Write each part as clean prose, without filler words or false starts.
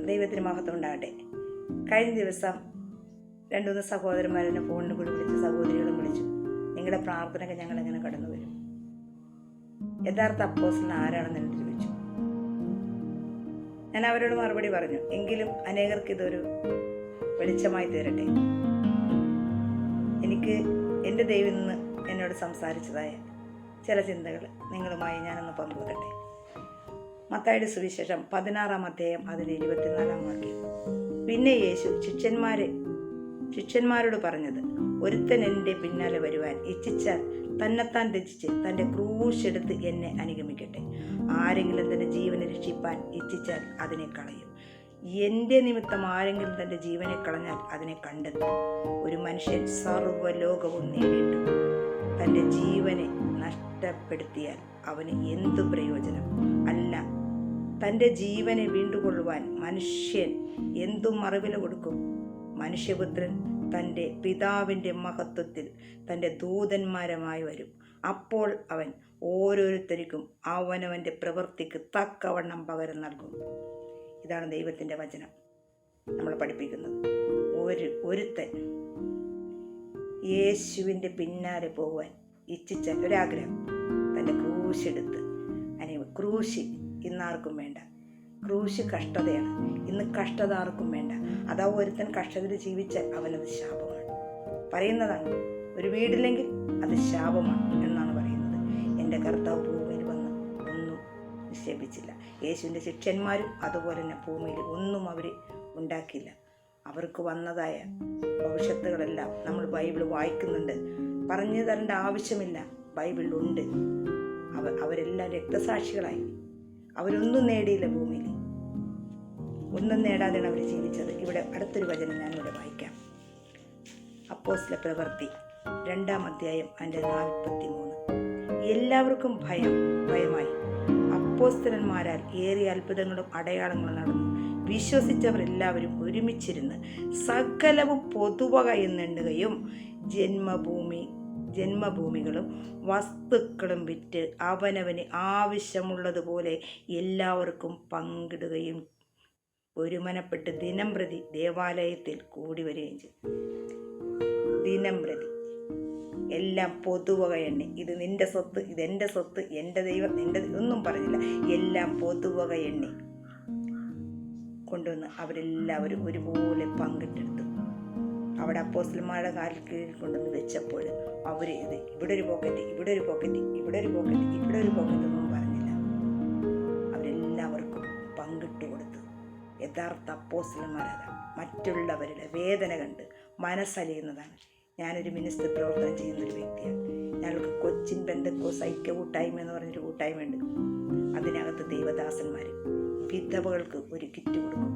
ദൈവത്തിന് മഹത്വം ഉണ്ടാകട്ടെ. കഴിഞ്ഞ ദിവസം 2-3 സഹോദരന്മാരെന്നെ ഫോണിൽ കൂടി വിളിച്ച്, സഹോദരികളും വിളിച്ചു, നിങ്ങളുടെ പ്രാർത്ഥനയ്ക്ക് ഞങ്ങൾ എങ്ങനെ കടന്നു വരും, യഥാർത്ഥ അപ്പോസ്തലൻ ആരാണെന്ന് എന്നോട് ചോദിച്ചു. ഞാൻ അവരോട് മറുപടി പറഞ്ഞു, എങ്കിലും അനേകർക്ക് ഇതൊരു വെളിച്ചമായി തീരട്ടെ. എനിക്ക് എൻ്റെ ദൈവം ഇന്ന് എന്നോട് സംസാരിച്ചതായ ചില ചിന്തകൾ നിങ്ങളുമായി ഞാനൊന്ന് പങ്കുവെക്കട്ടെ. മത്തായിയുടെ സുവിശേഷം 16-ാം അധ്യായം അതിന് 24-ാം വാക്യം. പിന്നെ യേശു ശിഷ്യന്മാരോട് പറഞ്ഞത്, ഒരുത്തൻ എൻ്റെ പിന്നാലെ വരുവാൻ ഇച്ഛിച്ചാൽ തന്നെത്താൻ രക്ഷിച്ച് തൻ്റെ ക്രൂശെടുത്ത് എന്നെ അനുഗമിക്കട്ടെ. ആരെങ്കിലും തൻ്റെ ജീവനെ രക്ഷിപ്പാൻ ഇച്ഛിച്ചാൽ അതിനെ കളയും. എൻ്റെ നിമിത്തം ആരെങ്കിലും തൻ്റെ ജീവനെ കളഞ്ഞാൽ അതിനെ കണ്ടെത്തും. ഒരു മനുഷ്യൻ സർവ്വലോകവും നേടിയിട്ടു തൻ്റെ ജീവനെ നഷ്ടപ്പെടുത്തിയാൽ അവന് എന്തു പ്രയോജനം? അല്ല, തൻ്റെ ജീവനെ വീണ്ടുകൊള്ളുവാൻ മനുഷ്യൻ എന്തു മറുവില കൊടുക്കും? മനുഷ്യപുത്രൻ തൻ്റെ പിതാവിൻ്റെ മഹത്വത്തിൽ തൻ്റെ ദൂതന്മാരുമായി വരും. അപ്പോൾ അവൻ ഓരോരുത്തർക്കും അവനവൻ്റെ പ്രവൃത്തിക്ക് തക്കവണ്ണം പകരം നൽകും. ഇതാണ് ദൈവത്തിൻ്റെ വചനം നമ്മളെ പഠിപ്പിക്കുന്നത്. ഒരുത്തൻ യേശുവിൻ്റെ പിന്നാലെ പോകുവാൻ ഇച്ഛിച്ച ഒരാഗ്രഹം, തൻ്റെ ക്രൂശെടുത്ത് ക്രൂശ് ഇന്നാർക്കും വേണ്ട. ക്രൂശ് കഷ്ടതയാണ്. ഇന്ന് കഷ്ടത ആർക്കും വേണ്ട. അതാ ഒരുത്തൻ കഷ്ടതയിൽ ജീവിച്ചാൽ അവനത് ശാപമാണ്. പറയുന്നതാണ്, ഒരു വീടില്ലെങ്കിൽ അത് ശാപമാണ് എന്നാണ് പറയുന്നത്. എൻ്റെ കർത്താവ് ഭൂമിയിൽ വന്ന് ഒന്നും നിക്ഷേപിച്ചില്ല. യേശുവിൻ്റെ ശിഷ്യന്മാരും അതുപോലെ തന്നെ ഭൂമിയിൽ ഒന്നും അവർ ഉണ്ടാക്കിയില്ല. അവർക്ക് വന്നതായ ഭവിഷ്യത്തുകളെല്ലാം നമ്മൾ ബൈബിൾ വായിക്കുന്നുണ്ട്. പറഞ്ഞു തരേണ്ട ആവശ്യമില്ല, ബൈബിളിലുണ്ട്. അവരെല്ലാം രക്തസാക്ഷികളായി. അവരൊന്നും നേടിയില്ല, ഭൂമിയിൽ ഒന്നും നേടാതെയാണ് അവർ ജീവിച്ചത്. ഇവിടെ അടുത്തൊരു വചനം ഞാനിവിടെ വായിക്കാം. അപ്പോസ്തല പ്രവൃത്തി 2-ാം അധ്യായം അതിൻ്റെ 43. എല്ലാവർക്കും ഭയമായി അപ്പോസ്തലന്മാരാൽ ഏറിയ അത്ഭുതങ്ങളും അടയാളങ്ങളും നടന്നു. വിശ്വസിച്ചവർ എല്ലാവരും ഒരുമിച്ചിരുന്ന് സകലവും പൊതുവക എന്നെണ്ണുകയും ജന്മഭൂമികളും വസ്തുക്കളും വിറ്റ് അവനവന് ആവശ്യമുള്ളതുപോലെ എല്ലാവർക്കും പങ്കിടുകയും ഒരുമനപ്പെട്ട് ദിനംപ്രതി ദേവാലയത്തിൽ കൂടി വരികയും ചെയ്തു. ദിനംപ്രതി എല്ലാം പൊതുവക എണ്ണി, ഇത് നിന്റെ സ്വത്ത്, ഇതെൻ്റെ സ്വത്ത്, എൻ്റെ ദൈവം, നിൻ്റെ ഒന്നും പറഞ്ഞില്ല. എല്ലാം പൊതുവക എണ്ണി കൊണ്ടുവന്ന് അവരെല്ലാവരും ഒരുപോലെ പങ്കിട്ടെടുത്തു. അവിടെ അപ്പോസ്തലന്മാരുടെ കാലിൽ കീഴിൽ കൊണ്ടുവന്ന് വെച്ചപ്പോൾ അവർ ഇവിടെ ഒരു പോക്കറ്റ്, ഇവിടെ ഒരു പോക്കറ്റ്, ഇവിടെ ഒരു പോക്കറ്റ്, ഇവിടെ ഒരു പോക്കറ്റ് ഒന്നും പറഞ്ഞില്ല. അവരെല്ലാവർക്കും പങ്കിട്ട് കൊടുത്തു. യഥാർത്ഥ അപ്പോസ്തലന്മാരതാണ്. മറ്റുള്ളവരുടെ വേദന കണ്ട് മനസ്സലിയുന്നതാണ്. ഞാനൊരു മിനിസ്റ്റർ പ്രവർത്തനം ചെയ്യുന്നൊരു വ്യക്തിയാണ്. ഞങ്ങൾക്ക് കൊച്ചിൻ പെന്തക്കോസ്ത് ഐക്യ കൂട്ടായ്മ എന്ന് പറഞ്ഞൊരു കൂട്ടായ്മയുണ്ട്. അതിനകത്ത് ദൈവദാസന്മാർ വിധവകൾക്ക് ഒരു കിറ്റ് കൊടുക്കും.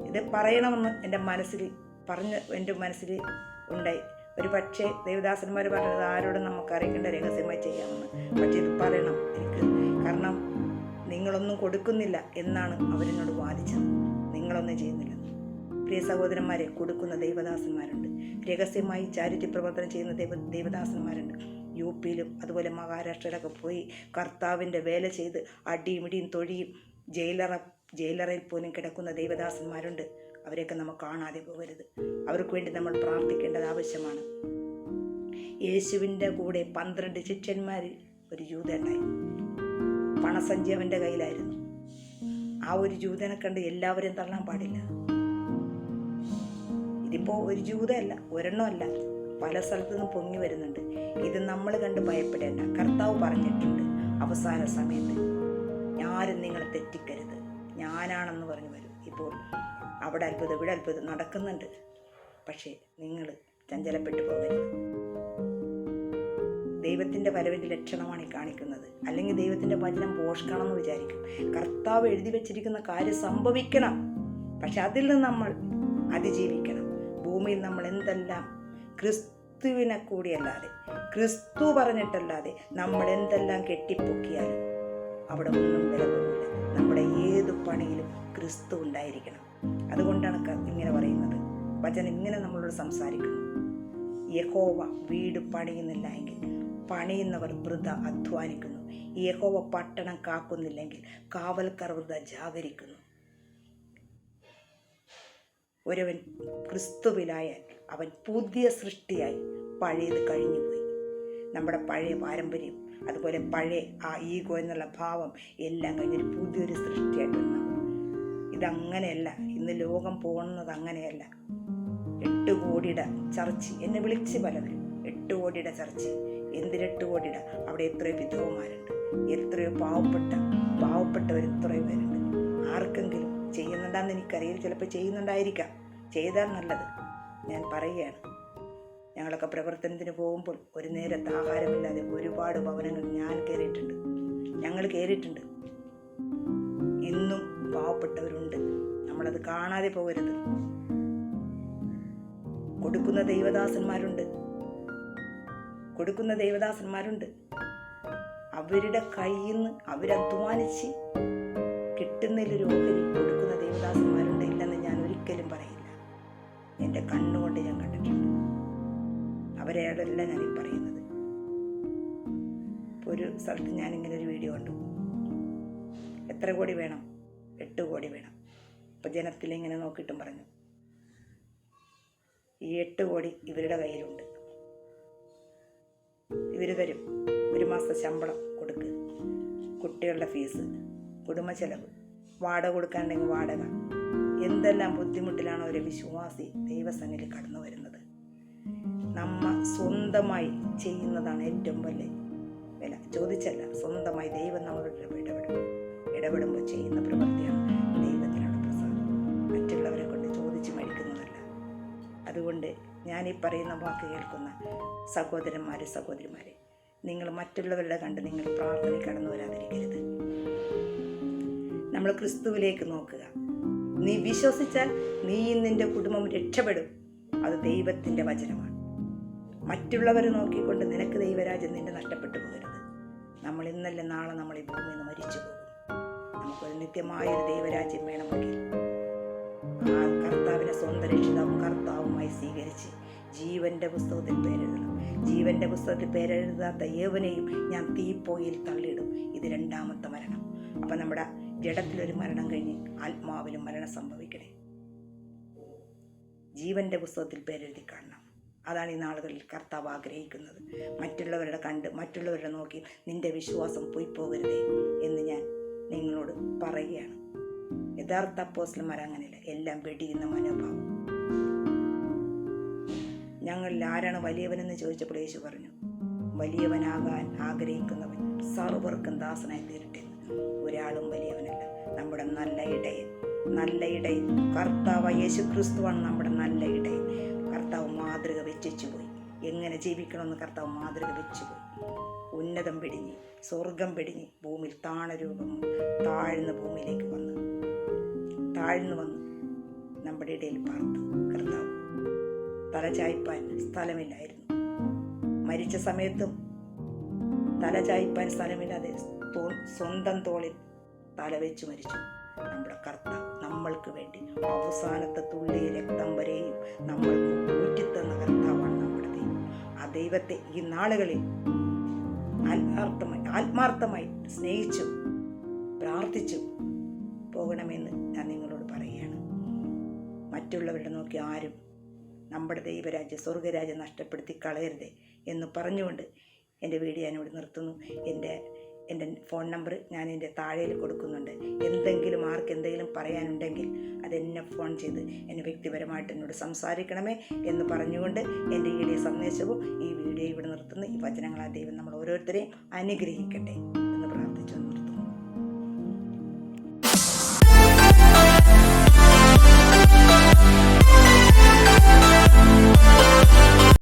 ഇത് പറയണമെന്ന് എൻ്റെ മനസ്സിൽ ഉണ്ടായി. ഒരു പക്ഷേ ദൈവദാസന്മാർ പറഞ്ഞത് ആരോടും നമുക്ക് അറിയിക്കേണ്ട, രഹസ്യമായി ചെയ്യാമെന്ന്. പക്ഷേ ഇത് പറയണം എനിക്ക്, കാരണം നിങ്ങളൊന്നും കൊടുക്കുന്നില്ല എന്നാണ് അവരെന്നോട് വാദിച്ചത്. നിങ്ങളൊന്നും ചെയ്യുന്നില്ല. പ്രിയ സഹോദരന്മാരെ, കൊടുക്കുന്ന ദൈവദാസന്മാരുണ്ട്. രഹസ്യമായി ചാരിറ്റി പ്രവർത്തനം ചെയ്യുന്ന ദൈവദാസന്മാരുണ്ട്. യുപിയിലും അതുപോലെ മഹാരാഷ്ട്രയിലൊക്കെ പോയി കർത്താവിൻ്റെ വേല ചെയ്ത് അടിയും തൊഴിയും ജയിലറയിൽ പോലും കിടക്കുന്ന ദൈവദാസന്മാരുണ്ട്. അവരെയൊക്കെ നമ്മൾ കാണാതെ പോകരുത്. അവർക്ക് വേണ്ടി നമ്മൾ പ്രാർത്ഥിക്കേണ്ടത് ആവശ്യമാണ്. യേശുവിൻ്റെ കൂടെ 12 ശിഷ്യന്മാരിൽ ഒരു ജൂതനുണ്ടായി. പണസഞ്ചി അവൻ്റെ കയ്യിലായിരുന്നു. ആ ഒരു ജൂതനെ കണ്ട് എല്ലാവരും തള്ളാൻ പാടില്ല. ഇതിപ്പോൾ ഒരു ജൂതയല്ല, ഒരെണ്ണമല്ല, പല സ്ഥലത്തു നിന്നും പൊങ്ങി വരുന്നുണ്ട്. ഇത് നമ്മൾ കണ്ട് ഭയപ്പെടേണ്ട. കർത്താവ് പറഞ്ഞിട്ടുണ്ട്, അവസാന സമയത്ത് ആരും നിങ്ങളെ തെറ്റിക്കരുത്, ഞാനാണെന്ന് പറഞ്ഞു വരും. ഇപ്പോൾ അവിടെ അത്ഭുതം, ഇവിടെ അത്ഭുതം നടക്കുന്നുണ്ട്. പക്ഷേ നിങ്ങൾ ചഞ്ചലപ്പെട്ടു പോകരുത്. ദൈവത്തിൻ്റെ വരവിൻ്റെ ലക്ഷണമാണ് ഈ കാണിക്കുന്നത്. അല്ലെങ്കിൽ ദൈവത്തിൻ്റെ വചനം പോഷണമെന്ന് വിചാരിക്കും. കർത്താവ് എഴുതി വെച്ചിരിക്കുന്ന കാര്യം സംഭവിക്കണം. പക്ഷെ അതിൽ നിന്ന് നമ്മൾ അതിജീവിക്കണം. ഭൂമിയിൽ നമ്മൾ എന്തെല്ലാം ക്രിസ്തുവിനെ കൂടിയല്ലാതെ, ക്രിസ്തു പറഞ്ഞിട്ടല്ലാതെ നമ്മൾ എന്തെല്ലാം കെട്ടിപ്പൊക്കിയാലും അവിടെ ഒന്നും വില പോകില്ല. നമ്മുടെ ഏത് പണിയിലും ക്രിസ്തു ഉണ്ടായിരിക്കണം. അതുകൊണ്ടാണ് ഇങ്ങനെ പറയുന്നത്. വചനം ഇങ്ങനെ നമ്മളോട് സംസാരിക്കുന്നു. യഹോവ വീട് പണിയുന്നില്ല എങ്കിൽ പണിയുന്നവർ വൃഥ അധ്വാനിക്കുന്നു. യഹോവ പട്ടണം കാക്കുന്നില്ലെങ്കിൽ കാവൽക്കാർ വൃഥ ജാഗരിക്കുന്നു. ഒരുവൻ ക്രിസ്തുവിലായാൽ അവൻ പുതിയ സൃഷ്ടിയായി. പഴയത് കഴിഞ്ഞുപോയി. നമ്മുടെ പഴയ പാരമ്പര്യം, അതുപോലെ പഴയ ആ ഈഗോ എന്നുള്ള ഭാവം എല്ലാം കഴിഞ്ഞൊരു പുതിയൊരു സൃഷ്ടിയായിട്ട് വന്നു. ഇതങ്ങനെയല്ല. ഇന്ന് ലോകം പോകുന്നത് അങ്ങനെയല്ല. 8 കോടിയുടെ ചർച്ച് എന്നെ വിളിച്ച് പലവരും. 8 കോടിയുടെ ചർച്ച്. എന്തിന് 8 കോടിയുടെ? അവിടെ എത്രയോ വിധവമാരുണ്ട്, എത്രയോ പാവപ്പെട്ടവർ എത്രയോ പേരുണ്ട്. ആർക്കെങ്കിലും ചെയ്യുന്നുണ്ടാന്ന് എനിക്കറിയില്ല. ചിലപ്പോൾ ചെയ്യുന്നുണ്ടായിരിക്കാം. ചെയ്താൽ നല്ലത്. ഞാൻ പറയുകയാണ്, ഞങ്ങളൊക്കെ പ്രവർത്തനത്തിന് പോകുമ്പോൾ ഒരു നേരത്തെ ആഹാരമില്ലാതെ ഒരുപാട് ഭവനങ്ങൾ ഞങ്ങൾ കയറിയിട്ടുണ്ട്. ഇന്നും പാവപ്പെട്ടവരുണ്ട്. നമ്മളത് കാണാതെ പോകരുത്. കൊടുക്കുന്ന ദൈവദാസന്മാരുണ്ട്. അവരുടെ കയ്യിൽ നിന്ന് അവരധ്വാനിച്ച് കിട്ടുന്നതിലൊരു ഓഹരി കൊടുക്കുന്ന ദൈവദാസന്മാരുണ്ട്. ഇല്ലെന്ന് ഞാൻ ഒരിക്കലും പറയില്ല. എൻ്റെ കണ്ണുകൊണ്ട് ഞാൻ കണ്ടിട്ടുണ്ട്. അവരെയല്ല ഞാനീ പറയുന്നത്. ഒരു സ്ഥലത്ത് ഞാനിങ്ങനെ ഒരു വീഡിയോ കണ്ടു. എത്ര കോടി വേണം? 8 കോടി വേണം. അപ്പോൾ ജനത്തിലിങ്ങനെ നോക്കിയിട്ടും പറഞ്ഞു, ഈ 8 കോടി ഇവരുടെ കയ്യിലുണ്ട്. ഇവർ തരും. ഒരു മാസത്തെ ശമ്പളം കൊടുക്കുക, കുട്ടികളുടെ ഫീസ്, കുടുംബ ചെലവ്, വാടക കൊടുക്കാനുണ്ടെങ്കിൽ വാടക. എന്തെല്ലാം ബുദ്ധിമുട്ടിലാണോ ഒരു വിശ്വാസി ദൈവസന്നിധിയിൽ കടന്നു വരുന്നത്. നമ്മ സ്വന്തമായി ചെയ്യുന്നതാണ് ഏറ്റവും വലിയ വില. ചോദിച്ചല്ല, സ്വന്തമായി ദൈവം നമ്മളോട് ഇടപെടുമ്പോൾ ചെയ്യുന്ന പ്രവൃത്തിയാണ് ദൈവത്തിനുള്ള പ്രസാദം. മറ്റുള്ളവരെ കൊണ്ട് ചോദിച്ച് മേടിക്കുന്നതല്ല. അതുകൊണ്ട് ഞാനീ പറയുന്ന വാക്ക് കേൾക്കുന്ന സഹോദരിമാരെ, നിങ്ങൾ മറ്റുള്ളവരുടെ കണ്ട് നിങ്ങൾ പ്രാർത്ഥനയിൽ കടന്നു വരാതിരിക്കരുത്. നമ്മൾ ക്രിസ്തുവിലേക്ക് നോക്കുക. നീ വിശ്വസിച്ചാൽ നീയും നിന്റെ കുടുംബം രക്ഷപ്പെടും. അത് ദൈവത്തിൻ്റെ വചനമാണ്. മറ്റുള്ളവരെ നോക്കിക്കൊണ്ട് നിനക്ക് ദൈവരാജ്യം നിന്റെ നഷ്ടപ്പെട്ടു പോകരുത്. നമ്മൾ ഇന്നല്ല നാളെ നമ്മൾ ഈ ഭൂമിയിൽ നിന്ന് മരിച്ചു പോകും. നമുക്കൊരു നിത്യമായൊരു ദൈവരാജ്യം വേണമെങ്കിൽ ആ കർത്താവിനെ സ്വന്തം രക്ഷിതാവും കർത്താവുമായി സ്വീകരിച്ച് ജീവന്റെ പുസ്തകത്തിൽ പേരെഴുതണം. ജീവന്റെ പുസ്തകത്തിൽ പേരെഴുതാത്ത ഏവനെയും ഞാൻ തീപ്പോയിൽ തള്ളിയിടും. ഇത് 2ാമത്തെ മരണം. അപ്പം നമ്മുടെ ജഡത്തിലൊരു മരണം കഴിഞ്ഞ് ആത്മാവിലും മരണം സംഭവിക്കണേ. ജീവന്റെ പുസ്തകത്തിൽ പേരെഴുതി കാണണം. അതാണ് ഈ നാളുകളിൽ കർത്താവ് ആഗ്രഹിക്കുന്നത്. മറ്റുള്ളവരുടെ നോക്കി നിന്റെ വിശ്വാസം പോയി പോകരുതേ എന്ന് ഞാൻ നിങ്ങളോട് പറയുകയാണ്. യഥാർത്ഥ അപ്പോസ്തലന്മാർ അങ്ങനെയല്ല. എല്ലാം വെടിയുന്ന മനോഭാവം. ഞങ്ങളിൽ ആരാണ് വലിയവനെന്ന് ചോദിച്ചപ്പോൾ യേശു പറഞ്ഞു, വലിയവനാകാൻ ആഗ്രഹിക്കുന്നവൻ സർവർക്കും ദാസനായി തീരട്ടെ. ഒരാളും വലിയവനല്ല. നമ്മുടെ നല്ല ഇടയൻ കർത്താവ് യേശു ക്രിസ്തുവാണ്. നമ്മുടെ നല്ല ഇടയൻ. കർത്താവ് മാതൃക വെച്ചു പോയി. എങ്ങനെ ജീവിക്കണമെന്ന് കർത്താവ് മാതൃക വെച്ചുപോയി. ഉന്നതം പിടിഞ്ഞ് സ്വർഗം പിടിഞ്ഞ് ഭൂമിയിൽ താഴ്ന്ന ഭൂമിയിലേക്ക് താഴ്ന്നു വന്ന് നമ്മുടെ ഇടയിൽ പാർത്തു. കർത്താവ് തലചായ്പാൻ സ്ഥലമില്ലായിരുന്നു. മരിച്ച സമയത്തും തലചായ്പാൻ സ്ഥലമില്ലാതെ സ്വന്തം തോളിൽ തല വെച്ച് മരിച്ചു. നമ്മുടെ കർത്താവ് നമ്മൾക്ക് വേണ്ടി അവസാനത്തെ തുള്ളി രക്തം വരെയും നമ്മൾക്ക് ഊറ്റിത്തന്ന കർത്താവാണ് നമ്മുടെ ദൈവം. ആ ദൈവത്തെ ഈ നാളുകളിൽ ആത്മാർത്ഥമായി സ്നേഹിച്ചു പ്രാർത്ഥിച്ചു പോകണമെന്ന് ഞാൻ നിങ്ങളോട് പറയുകയാണ്. മറ്റുള്ളവരുടെ നോക്കി ആരും നമ്മുടെ ദൈവരാജ്യം സ്വർഗരാജ്യം നഷ്ടപ്പെടുത്തി കളയരുതേ എന്ന് പറഞ്ഞുകൊണ്ട് എൻ്റെ വീഡിയോ ഞാനിവിടെ നിർത്തുന്നു. എൻ്റെ ഫോൺ നമ്പർ ഞാൻ എൻ്റെ താഴെയിൽ കൊടുക്കുന്നുണ്ട്. ആർക്കെന്തെങ്കിലും പറയാനുണ്ടെങ്കിൽ അതെന്നെ ഫോൺ ചെയ്ത് എന്നെ വ്യക്തിപരമായിട്ട് എന്നോട് സംസാരിക്കണമേ എന്ന് പറഞ്ഞുകൊണ്ട് എൻ്റെ ഈ സന്ദേശവും ഈ വീഡിയോ ഇവിടെ നിർത്തുന്നു. ഈ വചനങ്ങളാൽ ദൈവം നമ്മൾ ഓരോരുത്തരെയും അനുഗ്രഹിക്കട്ടെ എന്ന് പ്രാർത്ഥിച്ചു നിർത്തുന്നു.